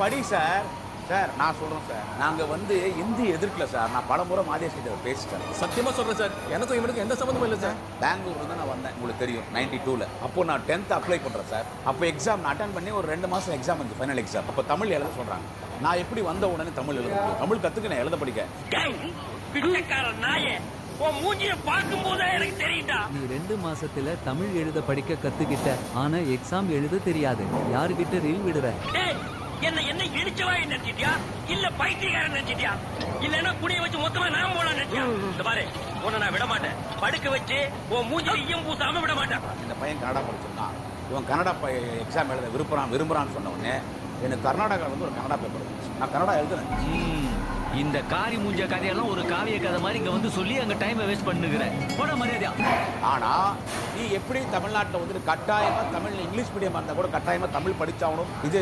படி sir. Sir நான் சொல்றேன் சார், நாங்க வந்து இந்தி எதிர்க்கல சார். நான் பலமுறை மாதேஷ் கிட்ட பேசிட்டேன். சத்தியமா சொல்றேன் சார், எனக்கும் இவனுக்கு எந்த சம்மந்தமும் இல்லை சார். பெங்களூர்ல தான் நான் வந்தேன், உங்களுக்கு தெரியும் 92ல. அப்போ நான் 10th அப்ளை பண்றேன் சார். அப்போ எக்ஸாம் நான் அட்டன் பண்ணி ஒரு 2 மாசம் எக்ஸாம் வந்து ஃபைனல் எக்ஸாம். அப்போ தமிழ் எழுத சொல்றாங்க. நான் எப்படி வந்த உடனே தமிழ் எழுத முடியும்? தமிழ் கத்துக்கினேன், எழுத படிக்க. பிச்சைக்காரன் நாயே, உன் மூஞ்சிய பார்க்கும்போதே எனக்கு தெரியும்டா. நீ 2 மாசத்துல தமிழ் எழுத படிக்க கத்துக்கிட்ட, ஆனா எக்ஸாம் எழுத தெரியாது. யாருகிட்ட ரீல் விடுற? டேய், என்ன இடிச்சவாய் நினைச்சிட்டியா இல்ல பைத்தியக்காரன் நினைச்சிட்டியா? இல்லன்னா குடிய வச்சு மொத்தமா நான் போலாம் நினைச்சியா? இந்த பாரு, உன்னை நான் விட மாட்டேன். படுக்க வச்சு உன் மூஞ்சில ஈயம் பூசாம விட மாட்டேன். இந்த பையன் கன்னடா படிச்சிருந்தான். இவன் கன்னடா எக்ஸாம் எழுத விரும்புறான்னு சொன்ன உடனே எனக்கு கர்நாடகாவில் வந்து ஒரு கன்னடா பேப்பர் இருந்துச்சு. நான் கன்னடா எழுதுனேன். இந்த காரி மூஞ்ச கதையெல்லாம் ஒரு காவிய கதை மாதிரி இங்க வந்து சொல்லி அங்க டைமை வேஸ்ட் பண்ணுகிறேன். போட மரியாதையா. ஆனா நீ எப்படி தமிழ்நாட்டில் வந்து கட்டாயமா தமிழ் இங்கிலீஷ் மீடியமா இருந்தா கூட கட்டாயமா தமிழ் படிச்சாகணும். இது